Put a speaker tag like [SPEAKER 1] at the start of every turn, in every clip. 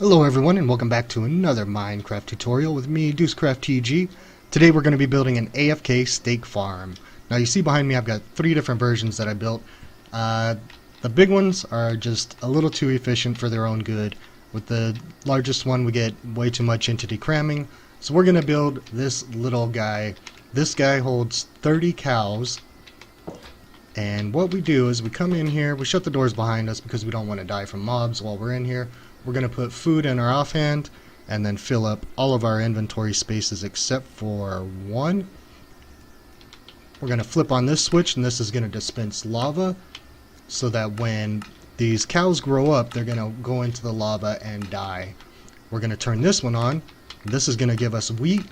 [SPEAKER 1] Hello everyone and welcome back to another Minecraft tutorial with me, DeuceCraftTG. Today we're going to be building an AFK steak farm. Now you see behind me I've got 3 different versions that I built. The big ones are just a little too efficient for their own good. With the largest one we get way too much entity cramming. So we're going to build this little guy. This guy holds 30 cows. And what we do is we come in here, we shut the doors behind us because we don't want to die from mobs while we're in here. We're going to put food in our offhand and then fill up all of our inventory spaces except for one. We're going to flip on this switch and this is going to dispense lava so that when these cows grow up they're going to go into the lava and die. We're going to turn this one on. This is going to give us wheat.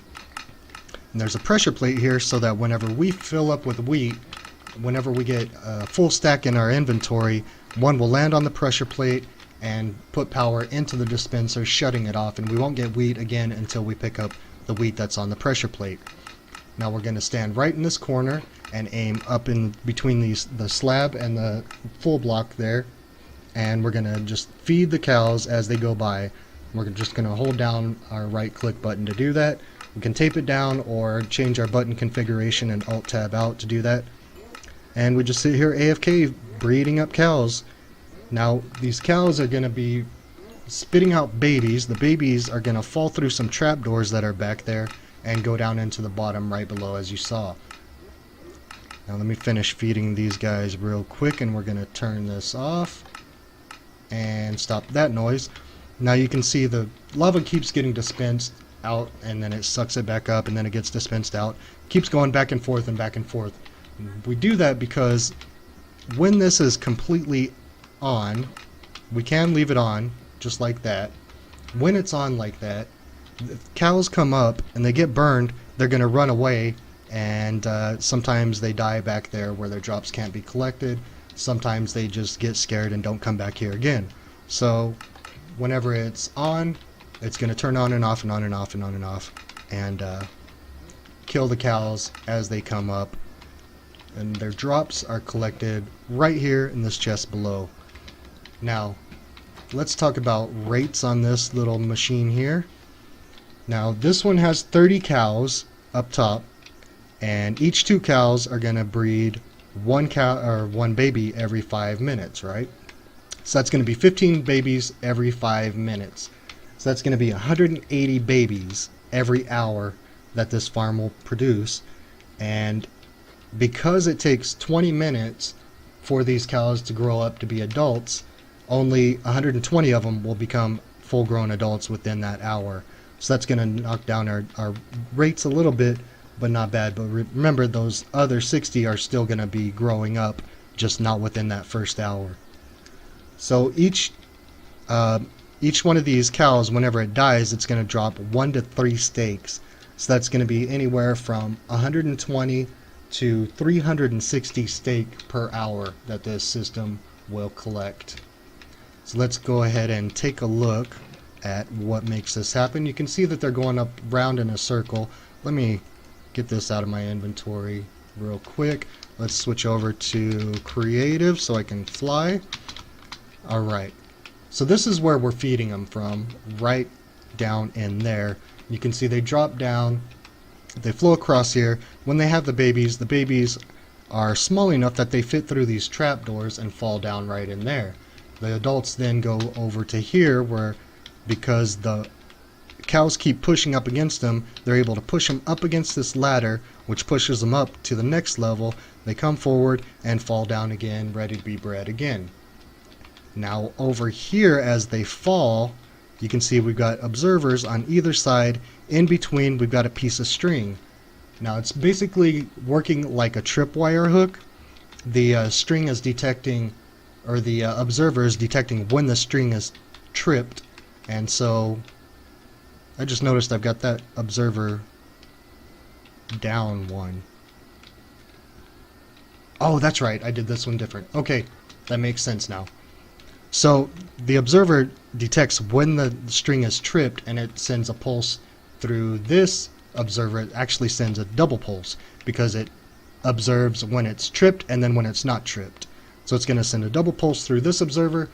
[SPEAKER 1] And there's a pressure plate here so that whenever we fill up with wheat, whenever we get a full stack in our inventory, one will land on the pressure plate and put power into the dispenser, shutting it off, and we won't get wheat again until we pick up the wheat that's on the pressure plate. Now we're going to stand right in this corner and aim up in between the slab and the full block there, and we're going to just feed the cows as they go by. We're just going to hold down our right click button to do that. We can tape it down or change our button configuration and alt tab out to do that. And we just sit here AFK breeding up cows. Now these cows are going to be spitting out babies. The babies are going to fall through some trapdoors that are back there and go down into the bottom right below as you saw. Now let me finish feeding these guys real quick and we're going to turn this off and stop that noise. Now you can see the lava keeps getting dispensed out and then it sucks it back up and then it gets dispensed out. Keeps going back and forth and back and forth. We do that because when this is completely on, we can leave it on just like that. When it's on like that, the cows come up and they get burned, they're going to run away, and sometimes they die back there where their drops can't be collected. Sometimes they just get scared and don't come back here again. So whenever it's on, it's going to turn on and off and on and off and on and off and kill the cows as they come up. And their drops are collected right here in this chest below. Now, let's talk about rates on this little machine here. Now, this one has 30 cows up top, and each 2 cows are going to breed one cow or one baby every 5 minutes, right? So that's going to be 15 babies every 5 minutes. So that's going to be 180 babies every hour that this farm will produce. And because it takes 20 minutes for these cows to grow up to be adults, only 120 of them will become full-grown adults within that hour. So that's going to knock down our rates a little bit, but not bad. But remember, those other 60 are still going to be growing up, just not within that first hour. So each one of these cows, whenever it dies, it's going to drop 1 to 3 steaks. So that's going to be anywhere from 120 to 360 steak per hour that this system will collect. So let's go ahead and take a look at what makes this happen. You can see that they're going up round in a circle. Let me get this out of my inventory real quick. Let's switch over to creative so I can fly. Alright, so this is where we're feeding them from, right down in there. You can see they drop down. They flow across here. When they have the babies are small enough that they fit through these trapdoors and fall down right in there. The adults then go over to here where, because the cows keep pushing up against them, they're able to push them up against this ladder, which pushes them up to the next level. They come forward and fall down again, ready to be bred again. Now over here as they fall, you can see we've got observers on either side. In between we've got a piece of string. Now it's basically working like a tripwire hook. The string is detecting, or the observer is detecting when the string is tripped. And so I just noticed I've got that observer down one. Oh, that's right, I did this one different. Okay, that makes sense now. So the observer detects when the string is tripped and it sends a pulse through this observer. It actually sends a double pulse because it observes when it's tripped and then when it's not tripped. So it's going to send a double pulse through this observer,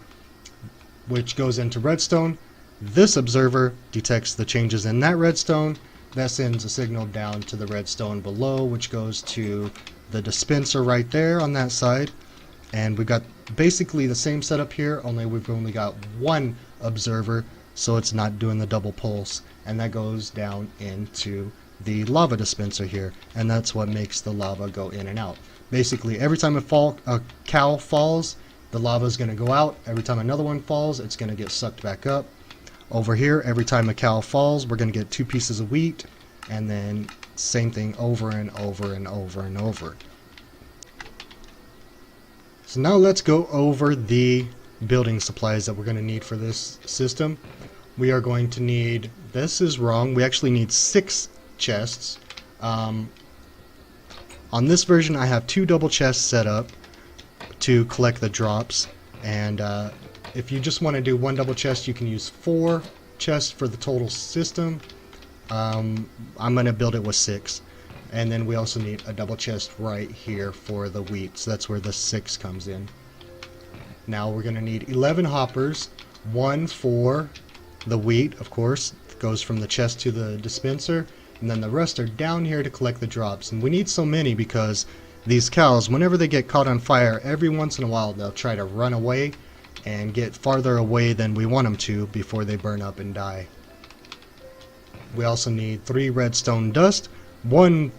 [SPEAKER 1] which goes into redstone. This observer detects the changes in that redstone. That sends a signal down to the redstone below, which goes to the dispenser right there on that side. And we've got basically the same setup here, only we've only got one observer, so it's not doing the double pulse. And that goes down into the lava dispenser here, and that's what makes the lava go in and out. Basically, every time a cow falls, the lava is going to go out. Every time another one falls, it's going to get sucked back up. Over here, every time a cow falls, we're going to get 2 pieces of wheat, and then same thing over and over and over and over. So now let's go over the building supplies that we're going to need for this system. We are going to need, this is wrong, we actually need 6 chests. On this version I have 2 double chests set up to collect the drops, and if you just want to do 1 double chest, you can use 4 chests for the total system. I'm going to build it with 6. And then we also need a double chest right here for the wheat, so that's where the 6 comes in. Now we're going to need 11 hoppers, 1 for the wheat, of course, goes from the chest to the dispenser, and then the rest are down here to collect the drops. And we need so many because these cows, whenever they get caught on fire, every once in a while they'll try to run away and get farther away than we want them to before they burn up and die. We also need 3 redstone dust, 1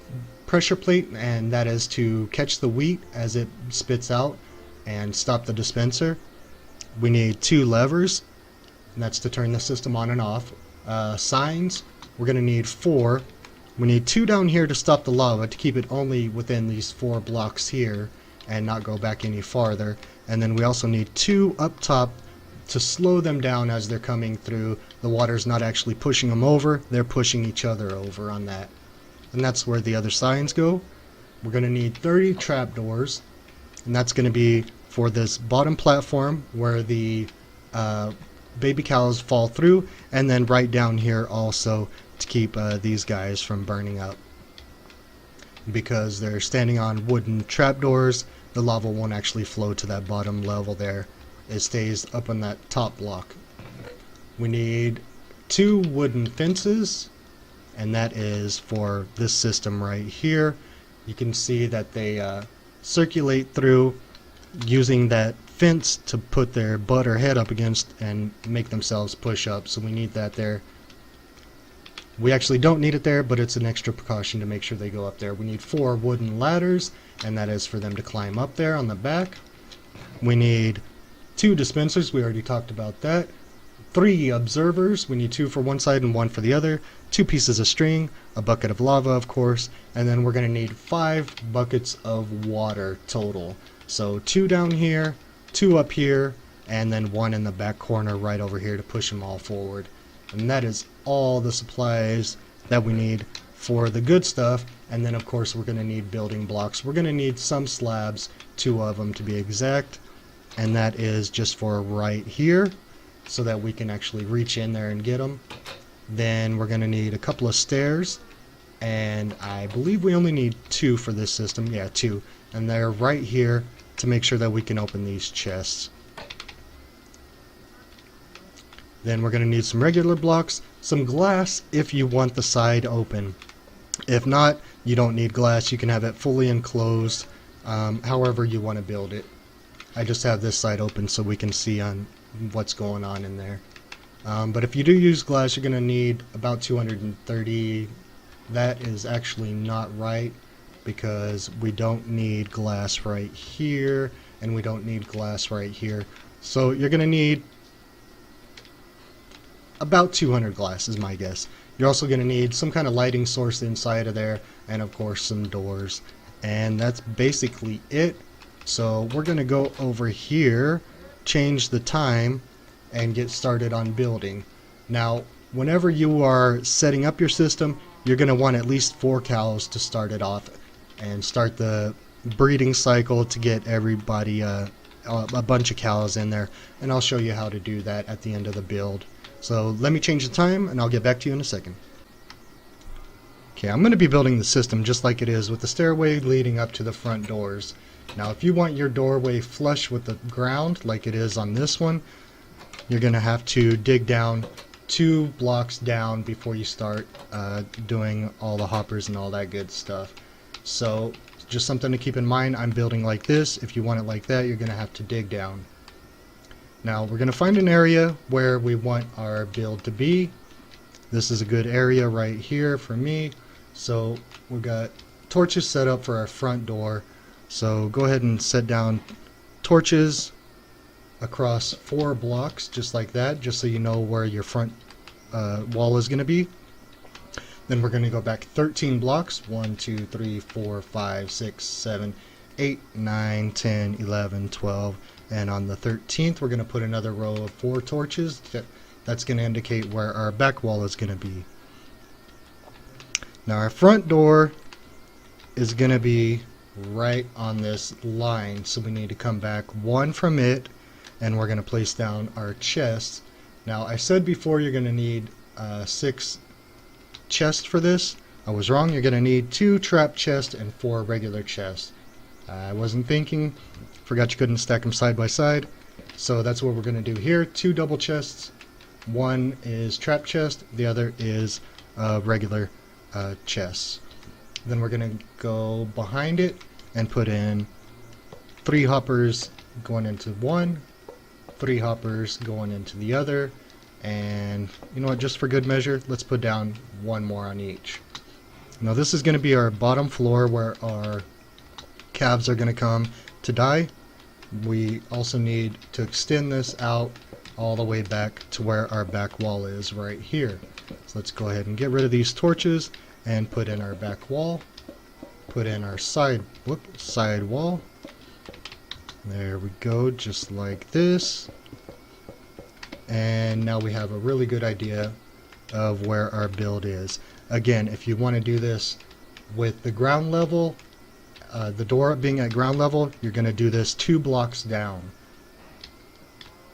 [SPEAKER 1] pressure plate, and that is to catch the wheat as it spits out and stop the dispenser. We need 2 levers, and that's to turn the system on and off. Signs, we're going to need 4. We need 2 down here to stop the lava, to keep it only within these 4 blocks here and not go back any farther. And then we also need 2 up top to slow them down as they're coming through. The water's not actually pushing them over, they're pushing each other over on that. And that's where the other signs go. We're going to need 30 trapdoors, and that's going to be for this bottom platform where the baby cows fall through, and then right down here also to keep these guys from burning up. Because they're standing on wooden trapdoors, the lava won't actually flow to that bottom level there. It stays up on that top block. We need 2 wooden fences, and that is for this system right here. You can see that they circulate through using that fence to put their butt or head up against and make themselves push up, so we need that there. We actually don't need it there, but it's an extra precaution to make sure they go up there. We need 4 wooden ladders, and that is for them to climb up there on the back. We need 2 dispensers, we already talked about that. 3 observers, we need 2 for one side and 1 for the other. 2 pieces of string, a bucket of lava of course, and then we're going to need 5 buckets of water total. So 2 down here, 2 up here, and then 1 in the back corner right over here to push them all forward. And that is all the supplies that we need for the good stuff. And then of course we're going to need building blocks. We're going to need some slabs, 2 of them to be exact, and that is just for right here so that we can actually reach in there and get them. Then we're going to need a couple of stairs, and I believe we only need 2 for this system. Yeah, 2, and they're right here to make sure that we can open these chests. Then we're going to need some regular blocks, some glass if you want the side open. If not, you don't need glass. You can have it fully enclosed, however you want to build it. I just have this side open so we can see on what's going on in there. But if you do use glass, you're going to need about 230. That is actually not right, because we don't need glass right here, and we don't need glass right here. So you're going to need about 200 glass is my guess. You're also going to need some kind of lighting source inside of there, and of course some doors. And that's basically it. So we're going to go over here, change the time, and get started on building. Now, whenever you are setting up your system, you're going to want at least 4 cows to start it off and start the breeding cycle to get everybody a bunch of cows in there. And I'll show you how to do that at the end of the build. So let me change the time and I'll get back to you in a second. Okay, I'm going to be building the system just like it is, with the stairway leading up to the front doors. Now if you want your doorway flush with the ground like it is on this one, you're going to have to dig down 2 blocks down before you start doing all the hoppers and all that good stuff. So just something to keep in mind. I'm building like this. If you want it like that, you're going to have to dig down. Now we're going to find an area where we want our build to be. This is a good area right here for me. So we've got torches set up for our front door. So go ahead and set down torches across 4 blocks just like that, just so you know where your front wall is going to be. Then we're going to go back 13 blocks, 1 2 3 4 5 6 7 8 9 10 11 12, and on the 13th we're going to put another row of 4 torches. That's going to indicate where our back wall is going to be. Now our front door is going to be right on this line, so we need to come back 1 from it, and we're going to place down our chests. Now I said before you're going to need 6 chests for this. I was wrong. You're going to need 2 trap chests and 4 regular chests. I wasn't thinking, forgot you couldn't stack them side by side, so that's what we're going to do here. 2 double chests, 1 is trap chest, the other is regular chests. Then we're going to go behind it and put in 3 hoppers going into one, 3 hoppers going into the other, and you know what, just for good measure, let's put down 1 more on each. Now this is going to be our bottom floor where our calves are going to come to die. We also need to extend this out all the way back to where our back wall is right here. So let's go ahead and get rid of these torches and put in our back wall. Put in our side wall. There we go, just like this. And now we have a really good idea of where our build is. Again, if you want to do this with the ground level, the door being at ground level, you're going to do this 2 blocks down.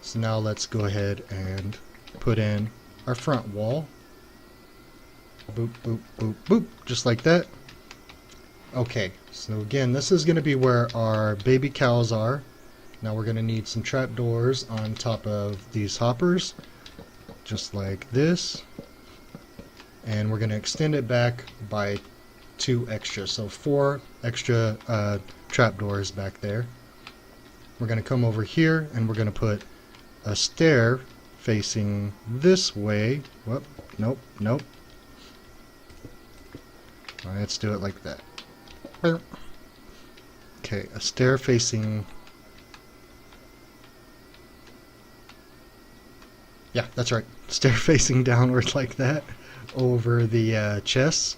[SPEAKER 1] So now let's go ahead and put in our front wall. Boop, boop, boop, boop, just like that. Okay, so again, this is going to be where our baby cows are. Now we're going to need some trapdoors on top of these hoppers, just like this. And we're going to extend it back by 2 extra, so 4 extra trapdoors back there. We're going to come over here and we're going to put a stair facing this way. Whoop, nope, nope. All right, let's do it like that. Okay, a stair facing... Yeah, that's right. Stair facing downward like that over the chests.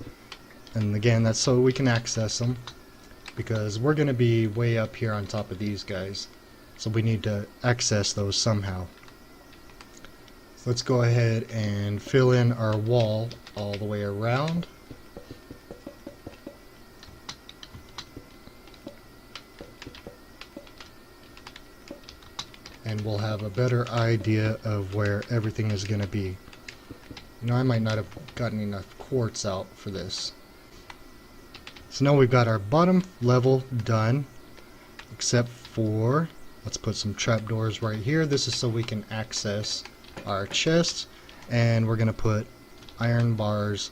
[SPEAKER 1] And again, that's so we can access them, because we're going to be way up here on top of these guys. So we need to access those somehow. So let's go ahead and fill in our wall all the way around. And we'll have a better idea of where everything is going to be. You know, I might not have gotten enough quartz out for this. So now we've got our bottom level done, except for, let's put some trapdoors right here. This is so we can access our chests, and we're going to put iron bars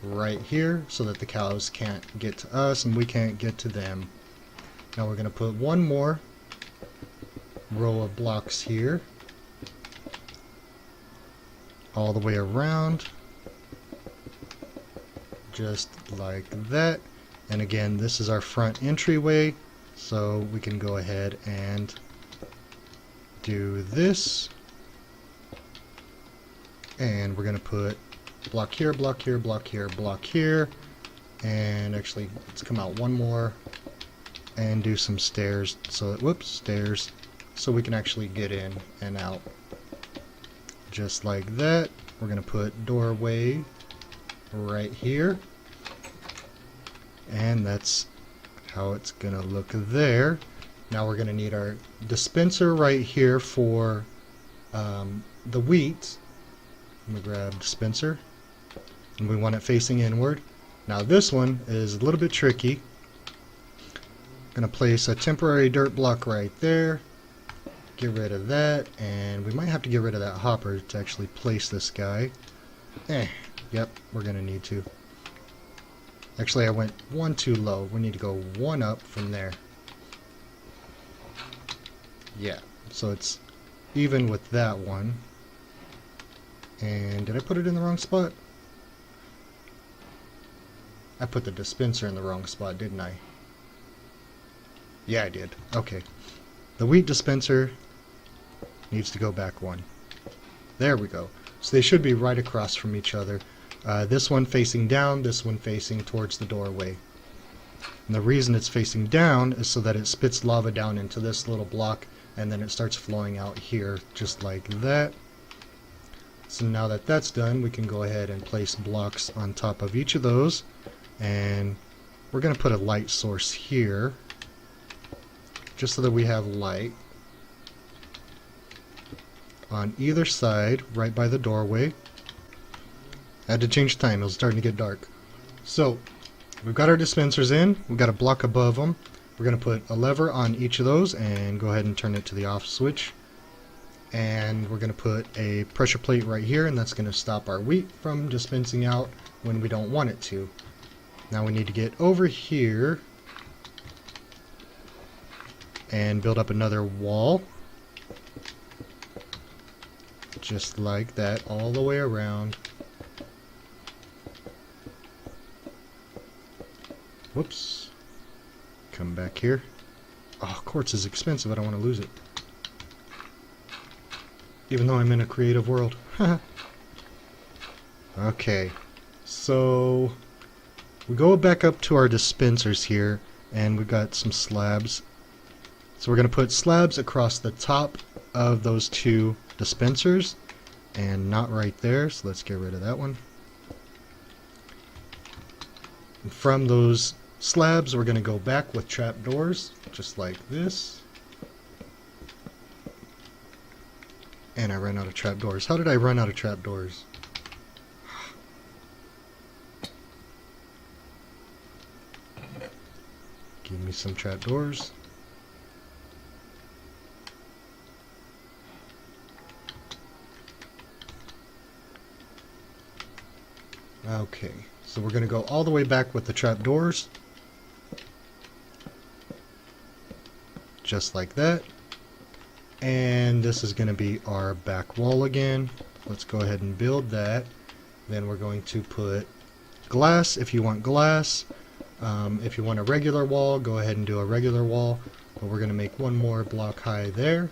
[SPEAKER 1] right here so that the cows can't get to us and we can't get to them. Now we're going to put 1 more row of blocks here all the way around, just like that. And again, this is our front entryway, so we can go ahead and do this. And we're going to put block here, block here, block here, block here. And actually, let's come out 1 more and do some stairs. So, whoops, stairs. So we can actually get in and out. Just like that. We're going to put doorway right here. And that's how it's going to look there. Now we're going to need our dispenser right here for the wheat. I'm going to grab dispenser. And we want it facing inward. Now this one is a little bit tricky. I'm going to place a temporary dirt block right there. get rid of that, and we might have to get rid of that hopper to actually place this guy. Yep, we're gonna need to. Actually, I went one too low. We need to go one up from there. Yeah, so it's even with that one. And did I put it in the wrong spot? I put the dispenser in the wrong spot, didn't I? Yeah, I did. Okay. The wheat dispenser needs to go back one. There we go. So they should be right across from each other. This one facing down, this one facing towards the doorway. And the reason it's facing down is so that it spits lava down into this little block, and then it starts flowing out here, just like that. So now that that's done, we can go ahead and place blocks on top of each of those. And we're going to put a light source here, just so that we have light on either side, right by the doorway. I had to change time, it was starting to get dark. So, we've got our dispensers in, we've got a block above them. We're going to put a lever on each of those and go ahead and turn it to the off switch. And we're going to put a pressure plate right here, and that's going to stop our wheat from dispensing out when we don't want it to. Now we need to get over here and build up another wall. Just like that, all the way around. Whoops. Come back here. Oh, quartz is expensive. I don't want to lose it. Even though I'm in a creative world. Okay. So, we go back up to our dispensers here, and we've got some slabs. So we're going to put slabs across the top of those two dispensers, and not right there, so let's get rid of that one. And from those slabs, we're going to go back with trapdoors, just like this. And I ran out of trapdoors. How did I run out of trapdoors? Give me some trapdoors. Okay, so we're going to go all the way back with the trapdoors. Just like that. And this is going to be our back wall again. Let's go ahead and build that. Then we're going to put glass if you want glass. If you want a regular wall, go ahead and do a regular wall. But we're going to make one more block high there.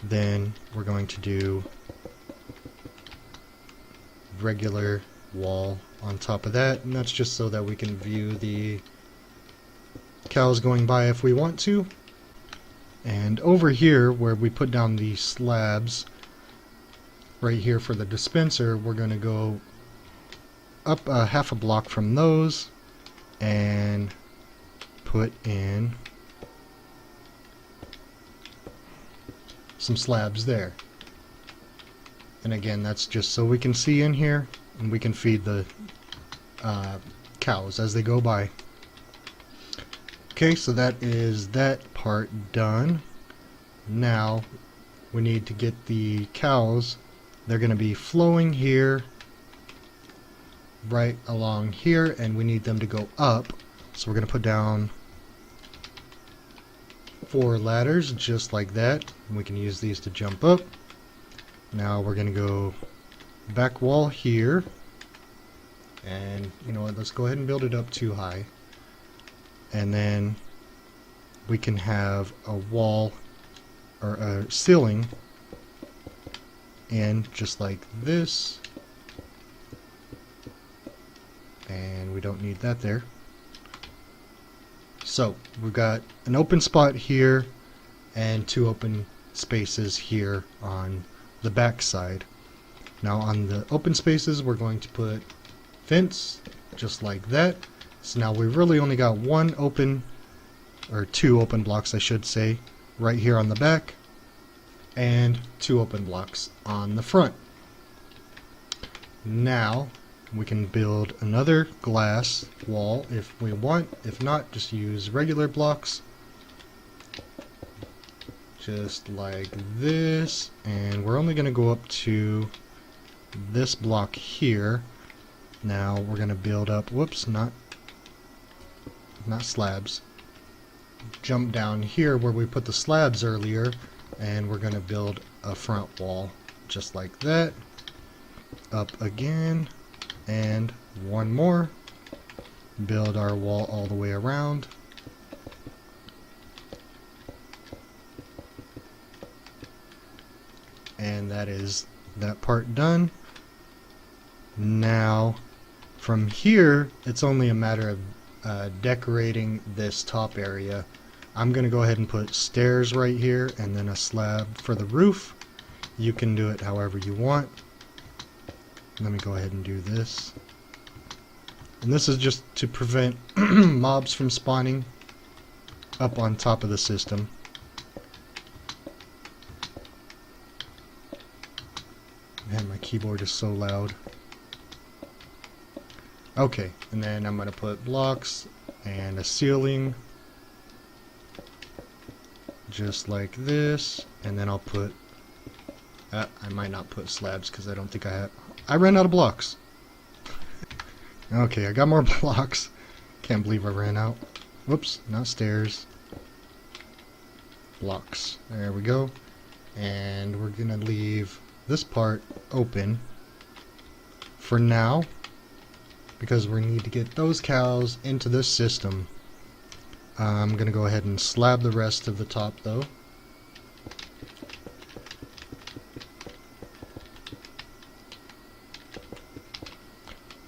[SPEAKER 1] Then we're going to do regular wall on top of that, and that's just so that we can view the cows going by if we want to. And over here where we put down the slabs right here for the dispenser, we're going to go up half a block from those and put in some slabs there. And again, that's just so we can see in here and we can feed the cows as they go by. Okay, so that is that part done. Now we need to get the cows. They're going to be flowing here, right along here, and we need them to go up. So we're going to put down 4 ladders just like that. We can use these to jump up. Now we're going to go back wall here, and you know what, let's go ahead and build it up too high, and then we can have a wall or a ceiling in just like this, and we don't need that there. So we've got an open spot here and 2 open spaces here on the back side. Now on the open spaces we're going to put fence just like that. So now we've really only got 1 open, or 2 open blocks I should say, right here on the back, and 2 open blocks on the front. Now we can build another glass wall if we want. If not, just use regular blocks just like this, and we're only going to go up to this block here. Now we're going to build up, whoops, not slabs. Jump down here where we put the slabs earlier, and we're going to build a front wall just like that. Up again, and one more. Build our wall all the way around. And that is that part done. Now from here it's only a matter of decorating this top area. I'm gonna go ahead and put stairs right here and then a slab for the roof. You can do it however you want. Let me go ahead and do this. And this is just to prevent mobs from spawning up on top of the system. Man, my keyboard is so loud. Okay, and then I'm going to put blocks and a ceiling. Just like this. And then I'll put... I might not put slabs because I don't think I have... I ran out of blocks. Okay, I got more blocks. Can't believe I ran out. Whoops, not stairs. Blocks. There we go. And we're going to leave this part open for now because we need to get those cows into this system. I'm going to go ahead and slab the rest of the top though.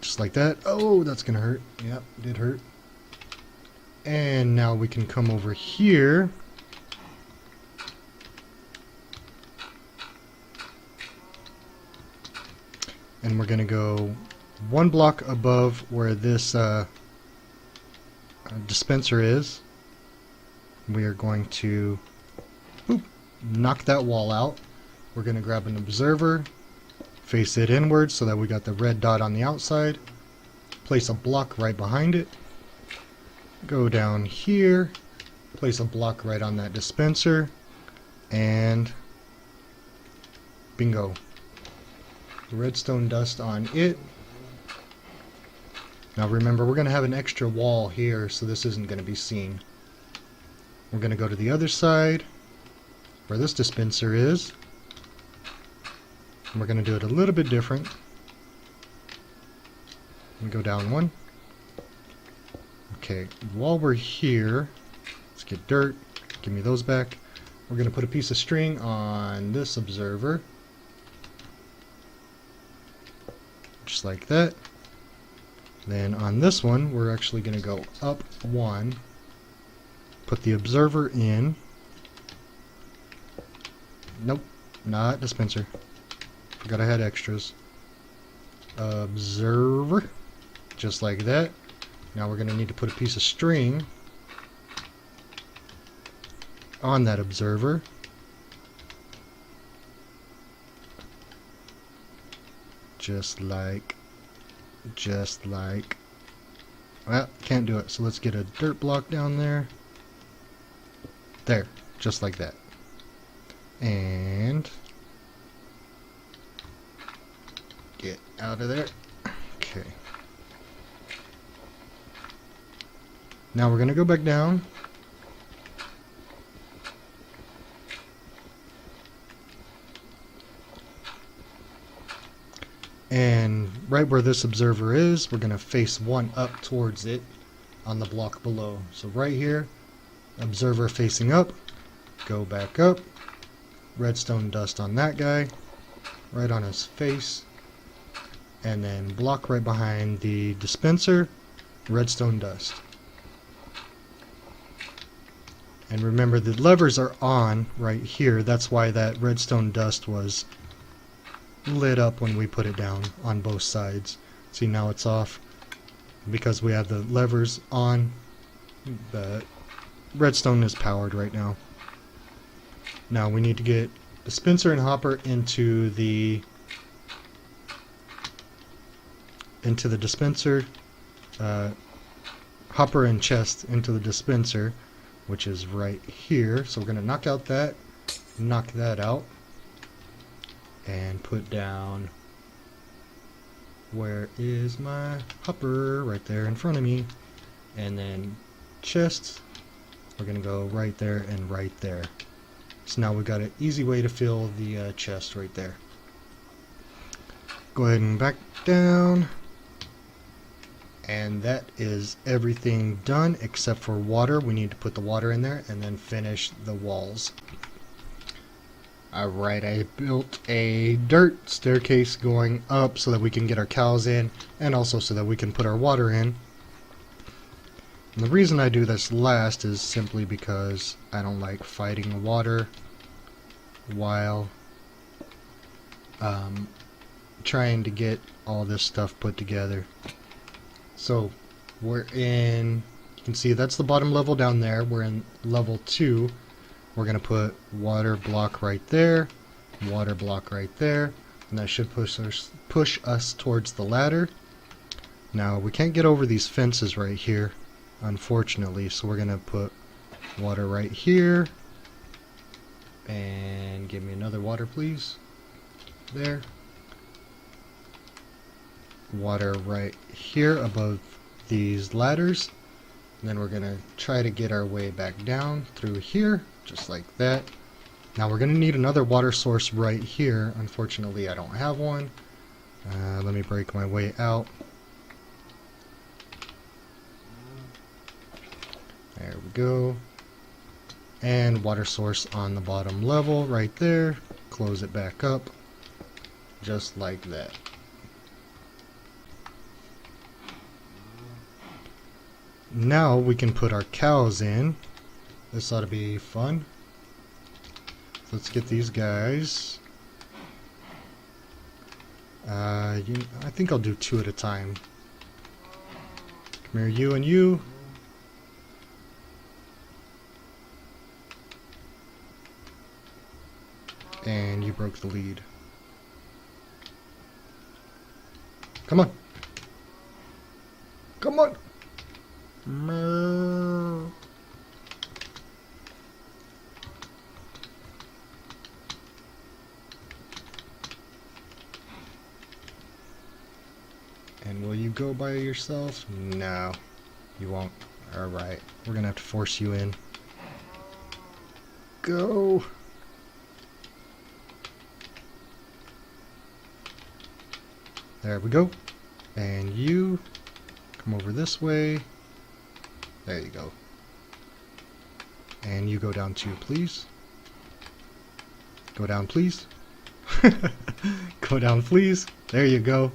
[SPEAKER 1] Just like that. Oh, that's going to hurt. Yep, it did hurt. And now we can come over here. And we're going to go one block above where this dispenser is. We are going to knock that wall out. We're going to grab an observer, face it inward so that we got the red dot on the outside. Place a block right behind it. Go down here. Place a block right on that dispenser. And bingo. Redstone dust on it. Now remember, we're going to have an extra wall here, so this isn't going to be seen. We're going to go to the other side where this dispenser is. And we're going to do it a little bit different. And go down one. Okay, while we're here, let's get dirt. Give me those back. We're going to put a piece of string on this observer. Just like that. Then on this one, we're actually going to go up one. Put the observer in. Nope, not dispenser. Forgot I had extras. Observer. Just like that. Now we're going to need to put a piece of string on that observer. Just like, well, can't do it, so let's get a dirt block down there. There, just like that. And get out of there. Okay. Now we're going to go back down. And right where this observer is, we're going to face one up towards it on the block below. So right here, observer facing up, go back up, redstone dust on that guy, right on his face, and then block right behind the dispenser, redstone dust. And remember, the levers are on right here. That's why that redstone dust was lit up when we put it down on both sides. See, now it's off because we have the levers on. The redstone is powered right now. Now we need to get dispenser and hopper into the dispenser, hopper and chest into the dispenser, which is right here. So we're going to knock out that, knock that out and put down, where is my hopper? Right there in front of me. And then chests, we're gonna go right there and right there. So now we've got an easy way to fill the chest right there. Go ahead and back down. And that is everything done except for water. We need to put the water in there and then finish the walls. Alright, I built a dirt staircase going up so that we can get our cows in, and also so that we can put our water in. And the reason I do this last is simply because I don't like fighting the water while trying to get all this stuff put together. So we're in, you can see that's the bottom level down there. We're in level 2. We're going to put water block right there, water block right there, and that should push us towards the ladder. Now we can't get over these fences right here, unfortunately, so we're going to put water right here, and give me another water please, there. Water right here above these ladders, and then we're gonna try to get our way back down through here just like that. Now we're gonna need another water source right here. Unfortunately I don't have one. Let me break my way out. There we go. And water source on the bottom level right there. Close it back up just like that. Now we can put our cows in. This ought to be fun. Let's get these guys. I think I'll do 2 at a time. Come here, you and you. And you broke the lead. Come on. Come on. And will you go by yourself? No, you won't. Alright, we're gonna have to force you in. Go! There we go. And you come over this way. There you go. And you go down too, please. Go down, please. Go down, please. There you go.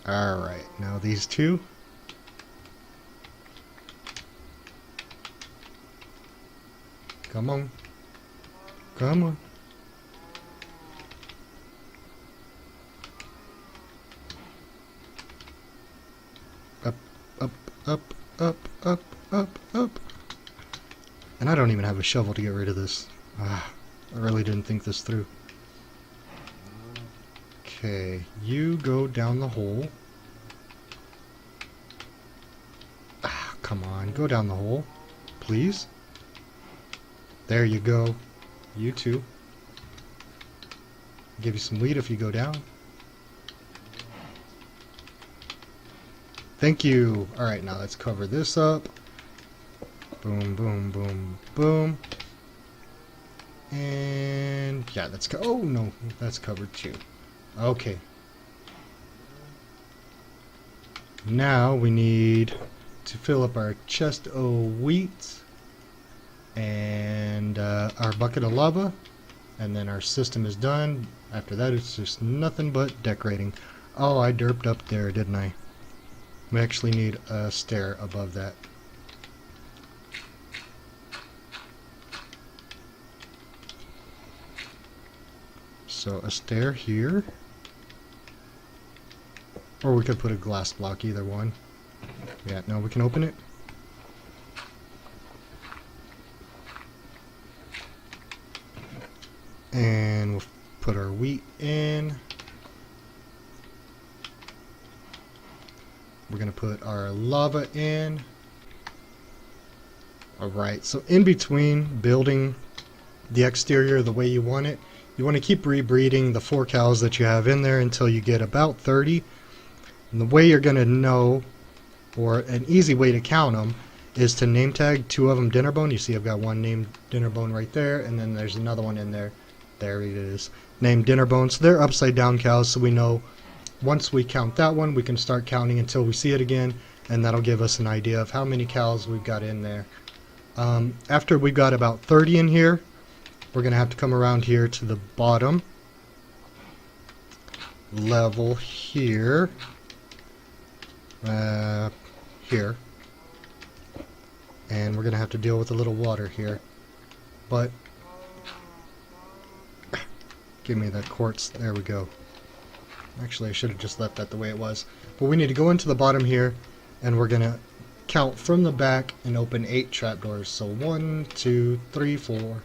[SPEAKER 1] Alright, now these two. Come on. Come on. Up, up, up, up, up, up, up. And I don't even have a shovel to get rid of this. I really didn't think this through. Okay, you go down the hole. Come on, go down the hole, please. There you go. You too. Give you some wheat if you go down. Thank you. Alright, now let's cover this up. Boom, boom, boom, boom. And yeah, that's oh no, that's covered too. Okay. Now we need to fill up our chest of wheat and our bucket of lava, and then our system is done. After that it's just nothing but decorating. Oh, I derped up there, didn't I? We actually need a stair above that. So a stair here, or we could put a glass block, either one. Yeah, no, we can open it. And we'll put our wheat in. We're going to put our lava in. Alright, so in between building the exterior the way you want it, you want to keep rebreeding the 4 cows that you have in there until you get about 30. And the way you're going to know, or an easy way to count them, is to name tag 2 of them Dinnerbone. You see I've got one named Dinnerbone right there, and then there's another one in there. There it is, named Dinnerbone. So they're upside down cows, so we know once we count that one, we can start counting until we see it again, and that'll give us an idea of how many cows we've got in there. After we've got about 30 in here, we're going to have to come around here to the bottom level here. Here. And we're going to have to deal with a little water here. But, give me that quartz. There we go. Actually, I should have just left that the way it was. But we need to go into the bottom here, and we're going to count from the back and open 8 trapdoors. So 1, 2, 3, 4,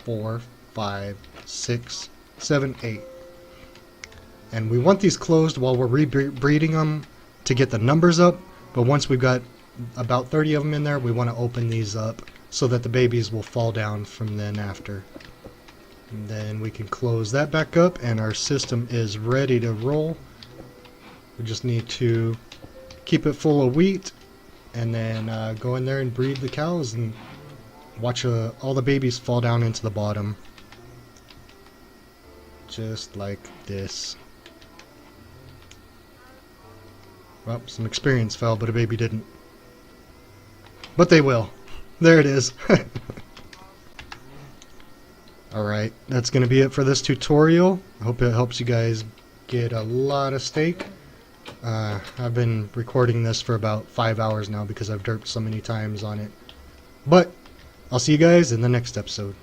[SPEAKER 1] 4, 5, 6, 7, 8. And we want these closed while we're rebreeding them to get the numbers up. But once we've got about 30 of them in there, we want to open these up so that the babies will fall down from then after. And then we can close that back up, and our system is ready to roll. We just need to keep it full of wheat, and then go in there and breed the cows and watch all the babies fall down into the bottom. Just like this. Well, some experience fell, but a baby didn't. But they will. There it is. Alright, that's going to be it for this tutorial. I hope it helps you guys get a lot of steak. I've been recording this for about 5 hours now because I've derped so many times on it. But I'll see you guys in the next episode.